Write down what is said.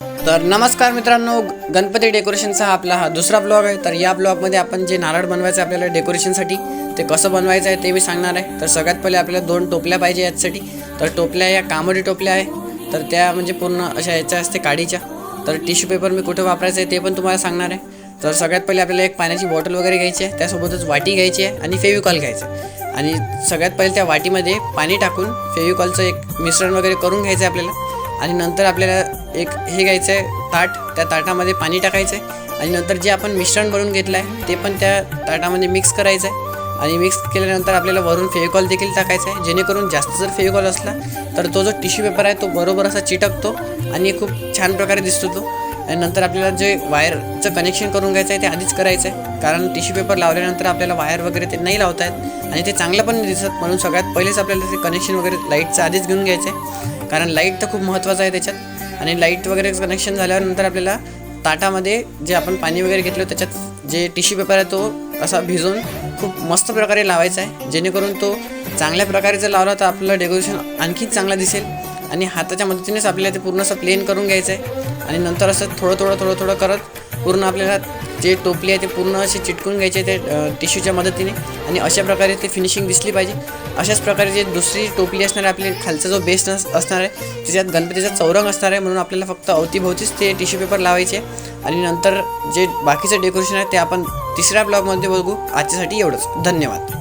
तर नमस्कार मित्रांनो, गणपती डेकोरेशनचा हा दुसरा ब्लॉग आहे। तर या ब्लॉगमध्ये आपण जे नारळ बनवायचं आहे आपल्याला डेकोरेशनसाठी ते कसं बनवायचं आहे ते मी सांगणार आहे। तर सगळ्यात पहिले आपल्याला 2 टोपल्या पाहिजे यासाठी। तर टोपल्या या कामोडी टोपल्या आहे, तर त्या म्हणजे पूर्ण अशा याच्या असते काडीच्या। तर टिश्यू पेपर मी कुठे वापरायचं आहे ते पण तुम्हाला सांगणार आहे। तर सगळ्यात पहिले आपल्याला एक पाण्याची बॉटल वगैरे घ्यायची आहे, त्यासोबतच वाटी घ्यायची आहे आणि फेविकॉल घ्यायचं आहे। आणि सगळ्यात पहिले त्या वाटीमध्ये पाणी टाकून फेविकॉलचं एक मिश्रण वगैरे करून घ्यायचं आहे आपल्याला। आणि नंतर आपल्याला एक हे घ्यायचं आहे ताट, त्या ताटामध्ये पाणी टाकायचं आहे आणि नंतर जे आपण मिश्रण बनवून घेतलं आहे ते पण त्या ताटामध्ये मिक्स करायचं आहे। आणि मिक्स केल्यानंतर आपल्याला वरून फेविकॉल देखील टाकायचं आहे, जेणेकरून जास्त जर फेविकॉल असला तर तो जो टिश्यू पेपर आहे तो बरोबर असा चिटकतो आणि खूप छान प्रकारे दिसतो तो। आणि नंतर आपल्याला जे वायरचं कनेक्शन करून घ्यायचं आहे ते आधीच करायचं आहे, कारण टिश्यू पेपर लावल्यानंतर आपल्याला वायर वगैरे ते नाही लावता येत आणि ते चांगलं पण दिसत, म्हणून सगळ्यात पहिलेच आपल्याला ते कनेक्शन वगैरे लाईटचं आधीच घेऊन घ्यायचं आहे, कारण लाईट तर खूप महत्त्वाचं आहे त्याच्यात। आणि लाईट वगैरे कनेक्शन झाल्यानंतर आपल्याला ताटामध्ये जे आपण पाणी वगैरे घेतलं त्याच्यात जे टिश्यू पेपर आहे तो असा भिजवून खूप मस्त प्रकारे लावायचा आहे, जेणेकरून तो चांगल्या प्रकारे जर लावला तर आपलं डेकोरेशन आणखी चांगलं दिसेल। आणि हाताच्या मदतीनेच आपल्याला ते पूर्ण असं प्लेन करून घ्यायचं आहे आणि नंतर असं थोडं करत पूर्ण आपल्याला जे टोपली आहे ते पूर्ण अशी चिटकून घ्यायचे ते टिश्यूच्या मदतीने। आणि अशा प्रकारे ते फिनिशिंग दिसली पाहिजे। अशाच प्रकारे जे दुसरी टोपली असणार आहे आपली खालचा जो बेस असणार आहे त्याच्यात गणपतीचा चौरंग असणार आहे, म्हणून आपल्याला फक्त अवतीभोवतीच ते टिश्यू पेपर लावायचे। आणि नंतर जे बाकीचं डेकोरेशन आहे ते आपण तिसऱ्या ब्लॉगमध्ये बघू। आजच्यासाठी एवढंच, धन्यवाद।